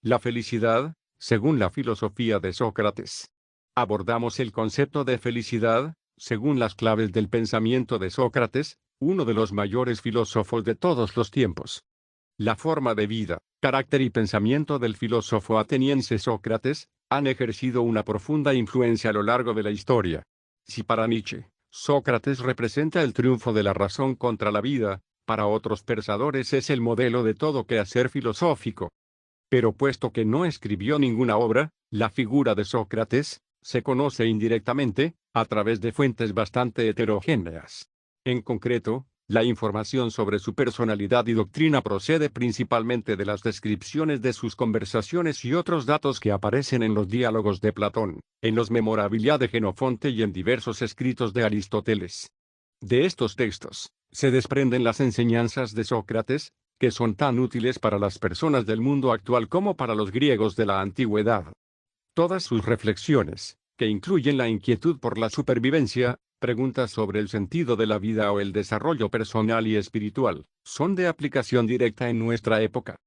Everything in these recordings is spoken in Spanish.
La felicidad, según la filosofía de Sócrates. Abordamos el concepto de felicidad, según las claves del pensamiento de Sócrates, uno de los mayores filósofos de todos los tiempos. La forma de vida, carácter y pensamiento del filósofo ateniense Sócrates han ejercido una profunda influencia a lo largo de la historia. Si para Nietzsche, Sócrates representa el triunfo de la razón contra la vida, para otros pensadores es el modelo de todo quehacer filosófico. Pero puesto que no escribió ninguna obra, la figura de Sócrates se conoce indirectamente, a través de fuentes bastante heterogéneas. En concreto, la información sobre su personalidad y doctrina procede principalmente de las descripciones de sus conversaciones y otros datos que aparecen en los diálogos de Platón, en los Memorabilia de Jenofonte y en diversos escritos de Aristóteles. De estos textos, se desprenden las enseñanzas de Sócrates, que son tan útiles para las personas del mundo actual como para los griegos de la antigüedad. Todas sus reflexiones, que incluyen la inquietud por la supervivencia, preguntas sobre el sentido de la vida o el desarrollo personal y espiritual, son de aplicación directa en nuestra época.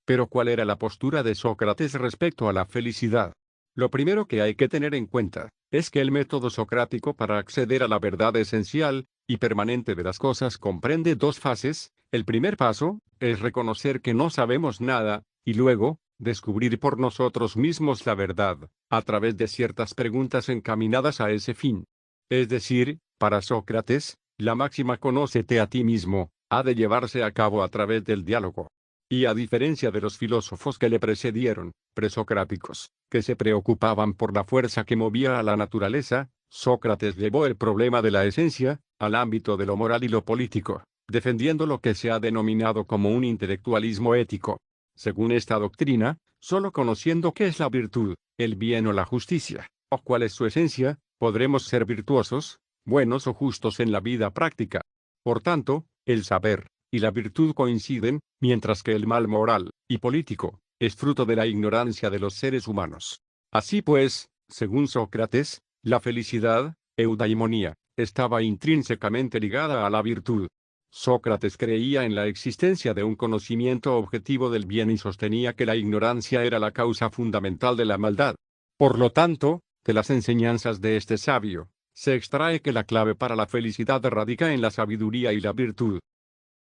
Pero ¿cuál era la postura de Sócrates respecto a la felicidad? Lo primero que hay que tener en cuenta es que el método socrático para acceder a la verdad esencial y permanente de las cosas comprende dos fases. El primer paso es reconocer que no sabemos nada, y luego, descubrir por nosotros mismos la verdad, a través de ciertas preguntas encaminadas a ese fin. Es decir, para Sócrates, la máxima «conócete a ti mismo» ha de llevarse a cabo a través del diálogo. Y a diferencia de los filósofos que le precedieron, presocráticos, que se preocupaban por la fuerza que movía a la naturaleza, Sócrates llevó el problema de la esencia al ámbito de lo moral y lo político, defendiendo lo que se ha denominado como un intelectualismo ético. Según esta doctrina, solo conociendo qué es la virtud, el bien o la justicia, o cuál es su esencia, podremos ser virtuosos, buenos o justos en la vida práctica. Por tanto, el saber y la virtud coinciden, mientras que el mal moral y político es fruto de la ignorancia de los seres humanos. Así pues, según Sócrates, la felicidad, eudaimonía, estaba intrínsecamente ligada a la virtud. Sócrates creía en la existencia de un conocimiento objetivo del bien y sostenía que la ignorancia era la causa fundamental de la maldad. Por lo tanto, de las enseñanzas de este sabio, se extrae que la clave para la felicidad radica en la sabiduría y la virtud.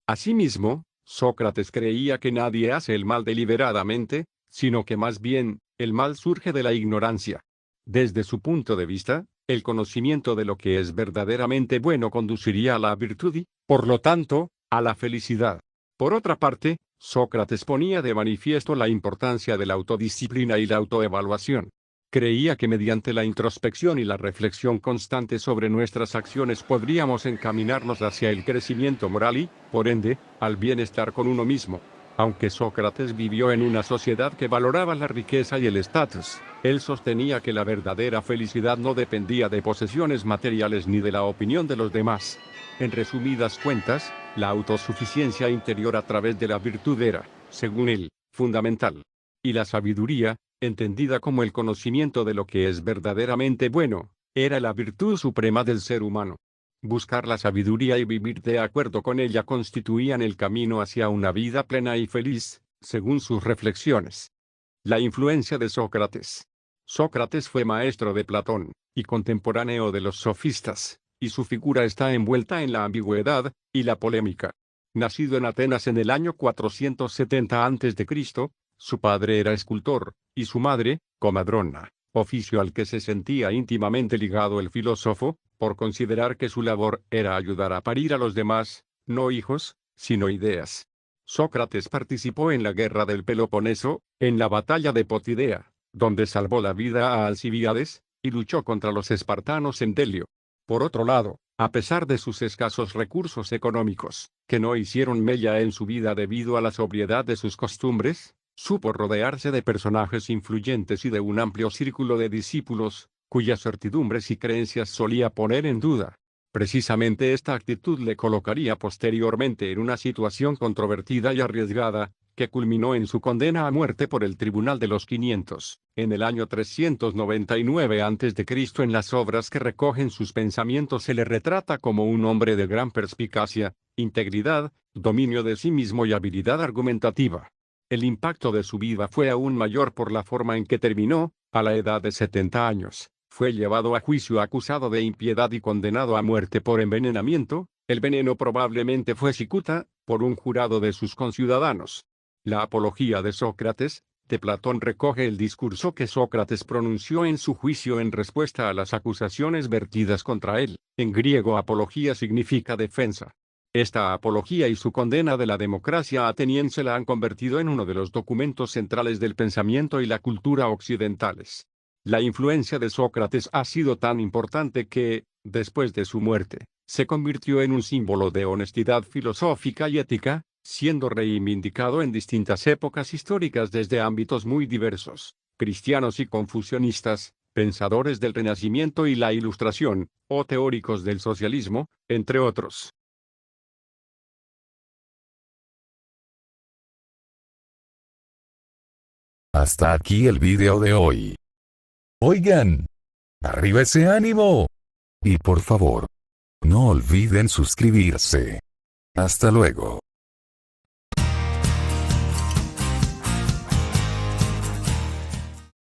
Asimismo, Sócrates creía que nadie hace el mal deliberadamente, sino que más bien, el mal surge de la ignorancia. Desde su punto de vista, el conocimiento de lo que es verdaderamente bueno conduciría a la virtud y, por lo tanto, a la felicidad. Por otra parte, Sócrates ponía de manifiesto la importancia de la autodisciplina y la autoevaluación. Creía que mediante la introspección y la reflexión constante sobre nuestras acciones podríamos encaminarnos hacia el crecimiento moral y, por ende, al bienestar con uno mismo. Aunque Sócrates vivió en una sociedad que valoraba la riqueza y el estatus, él sostenía que la verdadera felicidad no dependía de posesiones materiales ni de la opinión de los demás. En resumidas cuentas, la autosuficiencia interior a través de la virtud era, según él, fundamental. Y la sabiduría, entendida como el conocimiento de lo que es verdaderamente bueno, era la virtud suprema del ser humano. Buscar la sabiduría y vivir de acuerdo con ella constituían el camino hacia una vida plena y feliz, según sus reflexiones. La influencia de Sócrates. Sócrates fue maestro de Platón, y contemporáneo de los sofistas, y su figura está envuelta en la ambigüedad y la polémica. Nacido en Atenas en el año 470 a.C., su padre era escultor, y su madre, comadrona, oficio al que se sentía íntimamente ligado el filósofo, por considerar que su labor era ayudar a parir a los demás, no hijos, sino ideas. Sócrates participó en la guerra del Peloponeso, en la batalla de Potidea, donde salvó la vida a Alcibíades, y luchó contra los espartanos en Delio. Por otro lado, a pesar de sus escasos recursos económicos, que no hicieron mella en su vida debido a la sobriedad de sus costumbres, supo rodearse de personajes influyentes y de un amplio círculo de discípulos, cuyas certidumbres y creencias solía poner en duda. Precisamente esta actitud le colocaría posteriormente en una situación controvertida y arriesgada, que culminó en su condena a muerte por el Tribunal de los 500, en el año 399 a.C. En las obras que recogen sus pensamientos se le retrata como un hombre de gran perspicacia, integridad, dominio de sí mismo y habilidad argumentativa. El impacto de su vida fue aún mayor por la forma en que terminó. A la edad de 70 años, fue llevado a juicio acusado de impiedad y condenado a muerte por envenenamiento. El veneno probablemente fue cicuta, por un jurado de sus conciudadanos. La Apología de Sócrates, de Platón, recoge el discurso que Sócrates pronunció en su juicio en respuesta a las acusaciones vertidas contra él. En griego, apología significa defensa. Esta apología y su condena de la democracia ateniense la han convertido en uno de los documentos centrales del pensamiento y la cultura occidentales. La influencia de Sócrates ha sido tan importante que, después de su muerte, se convirtió en un símbolo de honestidad filosófica y ética, siendo reivindicado en distintas épocas históricas desde ámbitos muy diversos: cristianos y confucianistas, pensadores del Renacimiento y la Ilustración, o teóricos del socialismo, entre otros. Hasta aquí el video de hoy. Oigan, arriba ese ánimo. Y por favor, no olviden suscribirse. Hasta luego.